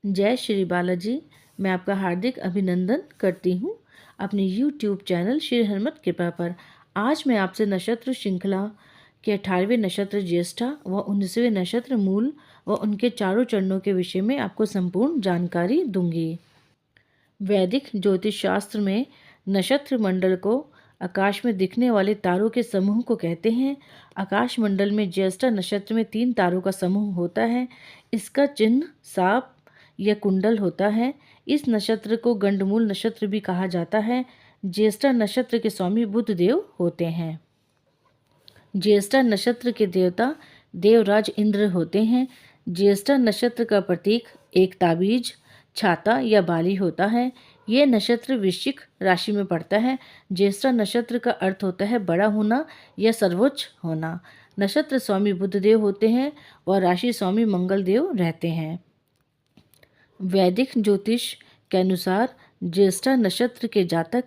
जय श्री बालाजी। मैं आपका हार्दिक अभिनंदन करती हूँ अपने YouTube चैनल श्री हरमत कृपा पर। आज मैं आपसे नक्षत्र श्रृंखला के 18वें नक्षत्र ज्येष्ठा व 19वें नक्षत्र मूल व उनके चारों चरणों के विषय में आपको संपूर्ण जानकारी दूंगी। वैदिक ज्योतिष शास्त्र में नक्षत्र मंडल को आकाश में दिखने वाले तारों के समूह को कहते हैं। आकाश मंडल में ज्येष्ठा नक्षत्र में 3 तारों का समूह होता है। इसका चिन्ह सांप या कुंडल होता है। इस नक्षत्र को गंडमूल नक्षत्र भी कहा जाता है। ज्येष्ठा नक्षत्र के स्वामी बुध देव होते हैं। ज्येष्ठा नक्षत्र के देवता देवराज इंद्र होते हैं। ज्येष्ठा नक्षत्र का प्रतीक एक ताबीज, छाता या बाली होता है। यह नक्षत्र वृश्चिक राशि में पड़ता है। ज्येष्ठा नक्षत्र का अर्थ होता है बड़ा होना या सर्वोच्च होना। नक्षत्र स्वामी बुधदेव होते हैं और राशि स्वामी मंगल देव रहते हैं। वैदिक ज्योतिष के अनुसार ज्येष्ठा नक्षत्र के जातक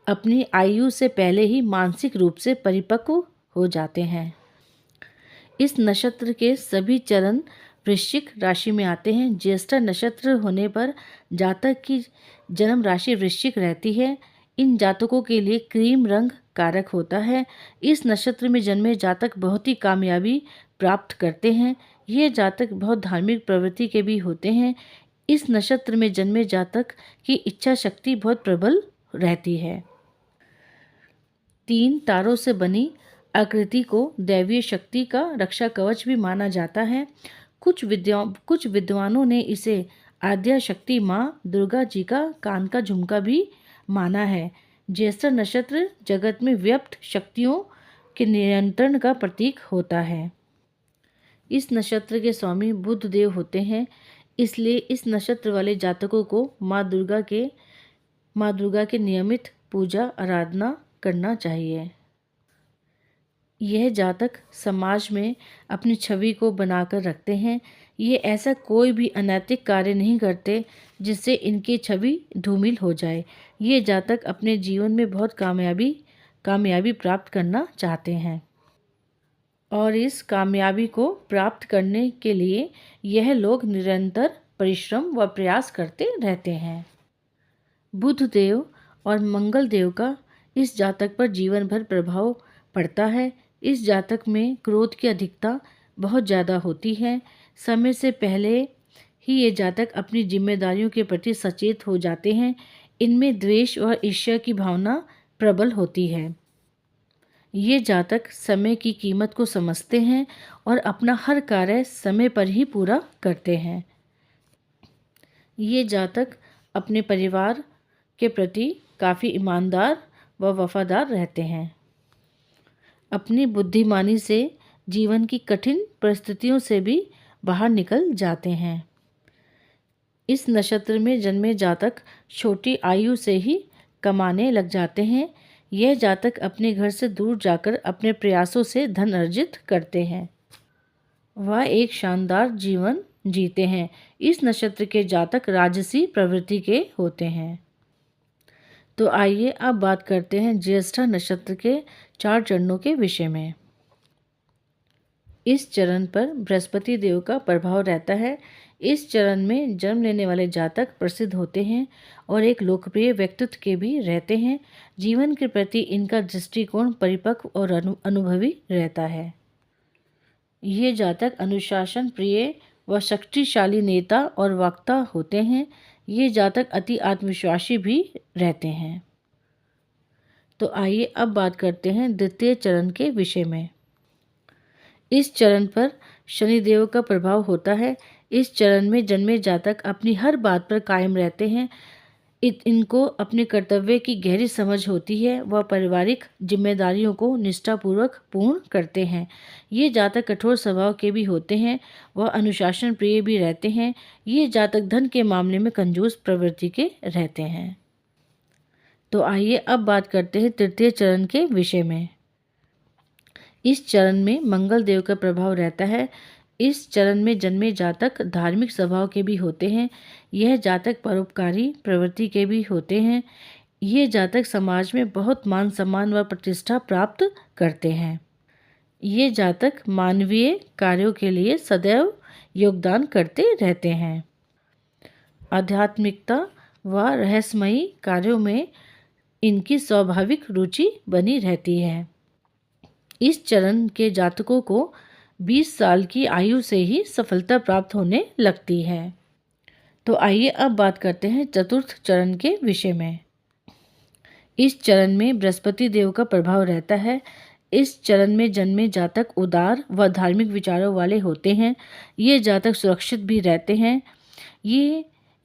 अपनी आयु से पहले ही मानसिक रूप से परिपक्व हो जाते हैं। इस नक्षत्र के सभी चरण वृश्चिक राशि में आते हैं। ज्येष्ठा नक्षत्र होने पर जातक की जन्म राशि वृश्चिक रहती है। इन जातकों के लिए क्रीम रंग कारक होता है। इस नक्षत्र में जन्मे जातक बहुत ही कामयाबी प्राप्त करते हैं। ये जातक बहुत धार्मिक प्रवृत्ति के भी होते हैं। इस नक्षत्र में जन्मे जातक की इच्छा शक्ति बहुत प्रबल रहती है। 3 तारों से बनी आकृति को दैवीय शक्ति का रक्षा कवच भी माना जाता है। कुछ विद्वानों ने इसे आद्या शक्ति माँ दुर्गा जी का कान का झुमका भी माना है। ज्येष्ठा नक्षत्र जगत में व्यक्त शक्तियों के नियंत्रण का प्रतीक होता है। इस नक्षत्र के स्वामी बुध देव होते हैं, इसलिए इस नक्षत्र वाले जातकों को माँ दुर्गा के नियमित पूजा आराधना करना चाहिए। यह जातक समाज में अपनी छवि को बनाकर रखते हैं। ये ऐसा कोई भी अनैतिक कार्य नहीं करते जिससे इनकी छवि धूमिल हो जाए। ये जातक अपने जीवन में बहुत कामयाबी प्राप्त करना चाहते हैं और इस कामयाबी को प्राप्त करने के लिए यह लोग निरंतर परिश्रम व प्रयास करते रहते हैं। बुध देव और मंगल देव का इस जातक पर जीवन भर प्रभाव पड़ता है। इस जातक में क्रोध की अधिकता बहुत ज़्यादा होती है। समय से पहले ही ये जातक अपनी जिम्मेदारियों के प्रति सचेत हो जाते हैं। इनमें द्वेष और ईर्ष्या की भावना प्रबल होती है। ये जातक समय की कीमत को समझते हैं और अपना हर कार्य समय पर ही पूरा करते हैं। ये जातक अपने परिवार के प्रति काफ़ी ईमानदार व वफादार रहते हैं। अपनी बुद्धिमानी से जीवन की कठिन परिस्थितियों से भी बाहर निकल जाते हैं। इस नक्षत्र में जन्मे जातक छोटी आयु से ही कमाने लग जाते हैं। यह जातक अपने घर से दूर जाकर अपने प्रयासों से धन अर्जित करते हैं। वह एक शानदार जीवन जीते हैं। इस नक्षत्र के जातक राजसी प्रवृत्ति के होते हैं। तो आइए अब बात करते हैं ज्येष्ठा नक्षत्र के 4 चरणों के विषय में। इस चरण पर बृहस्पति देव का प्रभाव रहता है। इस चरण में जन्म लेने वाले जातक प्रसिद्ध होते हैं और एक लोकप्रिय व्यक्तित्व के भी रहते हैं। जीवन के प्रति इनका दृष्टिकोण परिपक्व और अनुभवी रहता है। ये जातक अनुशासन प्रिय व शक्तिशाली नेता और वक्ता होते हैं। ये जातक अति आत्मविश्वासी भी रहते हैं। तो आइए अब बात करते हैं द्वितीय चरण के विषय में। इस चरण पर शनिदेव का प्रभाव होता है। इस चरण में जन्मे जातक अपनी हर बात पर कायम रहते हैं। इनको अपने कर्तव्य की गहरी समझ होती है। वह पारिवारिक जिम्मेदारियों को निष्ठापूर्वक पूर्ण करते हैं। ये जातक कठोर स्वभाव के भी होते हैं। वह अनुशासन प्रिय भी रहते हैं। ये जातक धन के मामले में कंजूस प्रवृत्ति के रहते हैं। तो आइए अब बात करते हैं तृतीय चरण के विषय में। इस चरण में मंगल देव का प्रभाव रहता है। इस चरण में जन्मे जातक धार्मिक स्वभाव के भी होते हैं। यह जातक परोपकारी प्रवृत्ति के भी होते हैं। ये जातक समाज में बहुत मान सम्मान व प्रतिष्ठा प्राप्त करते हैं। ये जातक मानवीय कार्यों के लिए सदैव योगदान करते रहते हैं। आध्यात्मिकता व रहस्यमयी कार्यों में इनकी स्वाभाविक रुचि बनी रहती है। इस चरण के जातकों को 20 साल की आयु से ही सफलता प्राप्त होने लगती है। तो आइए अब बात करते हैं चतुर्थ चरण के विषय में। इस चरण में बृहस्पति देव का प्रभाव रहता है। इस चरण में जन्मे जातक उदार व धार्मिक विचारों वाले होते हैं। ये जातक सुरक्षित भी रहते हैं।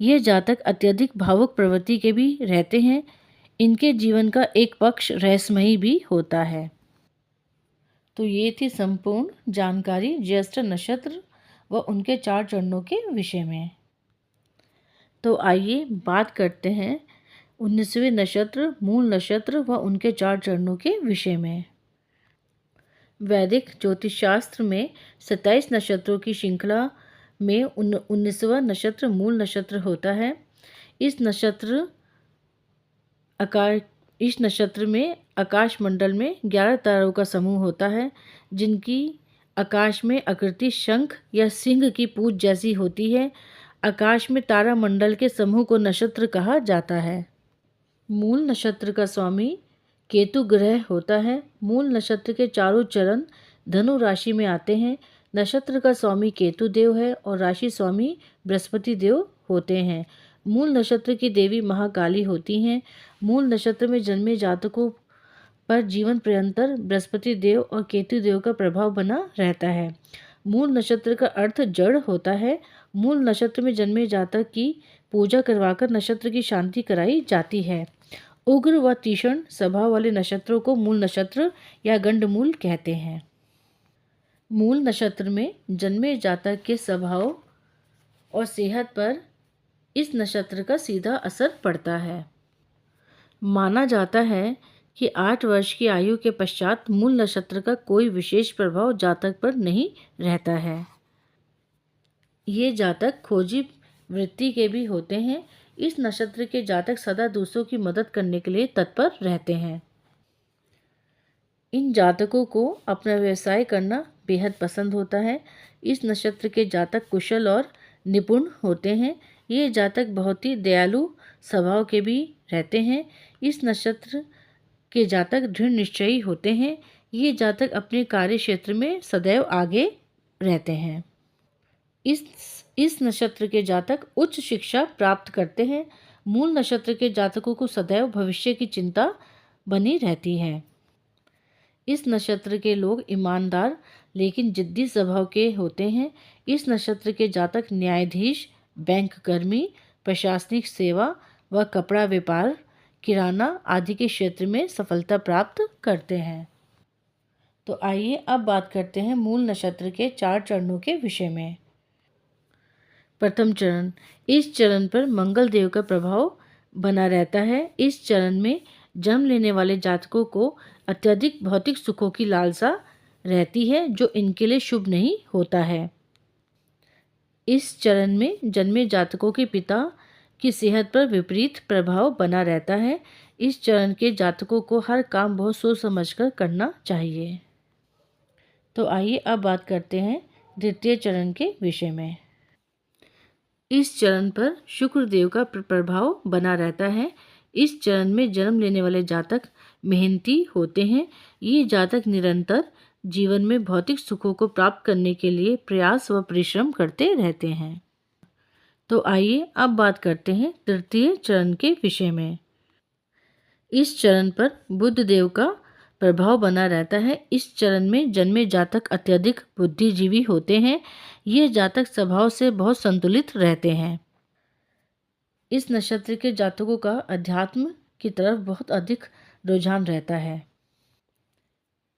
ये जातक अत्यधिक भावुक प्रवृत्ति के भी रहते हैं। इनके जीवन का एक पक्ष रहस्यमयी भी होता है। तो ये थी संपूर्ण जानकारी ज्येष्ठ नक्षत्र व उनके 4 चरणों के विषय में। तो आइए बात करते हैं 19वें नक्षत्र मूल नक्षत्र व उनके 4 चरणों के विषय में। वैदिक ज्योतिष शास्त्र में 27 नक्षत्रों की श्रृंखला में 19वां नक्षत्र मूल नक्षत्र होता है। इस नक्षत्र में आकाश मंडल में 11 तारों का समूह होता है, जिनकी आकाश में आकृति शंख या सिंह की पूंछ जैसी होती है। आकाश में तारा मंडल के समूह को नक्षत्र कहा जाता है। मूल नक्षत्र का स्वामी केतु ग्रह होता है। मूल नक्षत्र के चारों चरण धनु राशि में आते हैं। नक्षत्र का स्वामी केतु देव है और राशि स्वामी बृहस्पति देव होते हैं। मूल नक्षत्र की देवी महाकाली होती हैं। मूल नक्षत्र में जन्मे जातकों पर जीवन पर्यंतर बृहस्पति देव और केतु देव का प्रभाव बना रहता है। मूल नक्षत्र का अर्थ जड़ होता है। मूल नक्षत्र में जन्मे जातक की पूजा करवाकर नक्षत्र की शांति कराई जाती है। उग्र व तीक्ष्ण स्वभाव वाले नक्षत्रों को मूल नक्षत्र या गंडमूल कहते हैं। मूल नक्षत्र में जन्मे जातक के स्वभाव और सेहत पर इस नक्षत्र का सीधा असर पड़ता है। माना जाता है कि 8 वर्ष की आयु के पश्चात मूल नक्षत्र का कोई विशेष प्रभाव जातक पर नहीं रहता है। ये जातक खोजी वृत्ति के भी होते हैं। इस नक्षत्र के जातक सदा दूसरों की मदद करने के लिए तत्पर रहते हैं। इन जातकों को अपना व्यवसाय करना बेहद पसंद होता है। इस नक्षत्र के जातक कुशल और निपुण होते हैं। ये जातक बहुत ही दयालु स्वभाव के भी रहते हैं। इस नक्षत्र के जातक दृढ़ निश्चयी होते हैं। ये जातक अपने कार्य क्षेत्र में सदैव आगे रहते हैं। इस नक्षत्र के जातक उच्च शिक्षा प्राप्त करते हैं। मूल नक्षत्र के जातकों को सदैव भविष्य की चिंता बनी रहती है। इस नक्षत्र के लोग ईमानदार लेकिन जिद्दी स्वभाव के होते हैं। इस नक्षत्र के जातक न्यायाधीश, बैंक कर्मी, प्रशासनिक सेवा व कपड़ा व्यापार, किराना आदि के क्षेत्र में सफलता प्राप्त करते हैं। तो आइए अब बात करते हैं मूल नक्षत्र के 4 चरणों के विषय में। प्रथम चरण। इस चरण पर मंगल देव का प्रभाव बना रहता है। इस चरण में जन्म लेने वाले जातकों को अत्यधिक भौतिक सुखों की लालसा रहती है, जो इनके लिए शुभ नहीं होता है। इस चरण में जन्मे जातकों के पिता की सेहत पर विपरीत प्रभाव बना रहता है। इस चरण के जातकों को हर काम बहुत सोच समझकर करना चाहिए। तो आइए अब बात करते हैं द्वितीय चरण के विषय में। इस चरण पर शुक्र देव का प्रभाव बना रहता है। इस चरण में जन्म लेने वाले जातक मेहनती होते हैं। ये जातक निरंतर जीवन में भौतिक सुखों को प्राप्त करने के लिए प्रयास व परिश्रम करते रहते हैं। तो आइए अब बात करते हैं तृतीय चरण के विषय में। इस चरण पर बुध देव का प्रभाव बना रहता है। इस चरण में जन्मे जातक अत्यधिक बुद्धिजीवी होते हैं। ये जातक स्वभाव से बहुत संतुलित रहते हैं। इस नक्षत्र के जातकों का अध्यात्म की तरफ बहुत अधिक रुझान रहता है।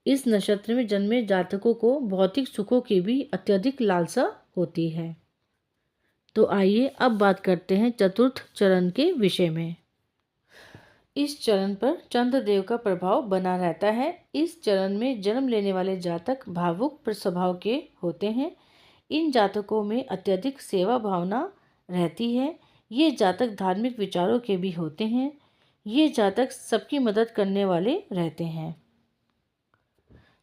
इस नक्षत्र में जन्मे जातकों को भौतिक सुखों की भी अत्यधिक लालसा होती है। तो आइए अब बात करते हैं चतुर्थ चरण के विषय में। इस चरण पर चंद्रदेव का प्रभाव बना रहता है। इस चरण में जन्म लेने वाले जातक भावुक स्वभाव के होते हैं। इन जातकों में अत्यधिक सेवा भावना रहती है। ये जातक धार्मिक विचारों के भी होते हैं। ये जातक सबकी मदद करने वाले रहते हैं।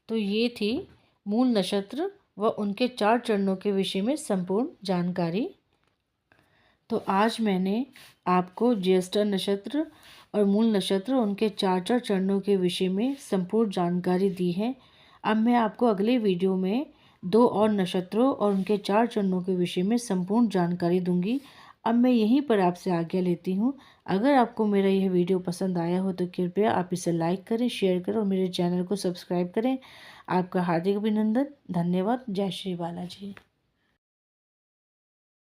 तो ये थी मूल नक्षत्र व उनके 4 चरणों के विषय में संपूर्ण जानकारी। तो आज मैंने आपको ज्येष्ठा नक्षत्र और मूल नक्षत्र उनके चार चार चरणों के विषय में संपूर्ण जानकारी दी है। अब मैं आपको अगले वीडियो में दो और नक्षत्रों और उनके चार चरणों के विषय में संपूर्ण जानकारी दूंगी। अब मैं यहीं पर आपसे आज्ञा लेती हूँ। अगर आपको मेरा यह वीडियो पसंद आया हो तो कृपया आप इसे लाइक करें, शेयर करें और मेरे चैनल को सब्सक्राइब करें। आपका हार्दिक अभिनंदन। धन्यवाद। जय श्री बालाजी।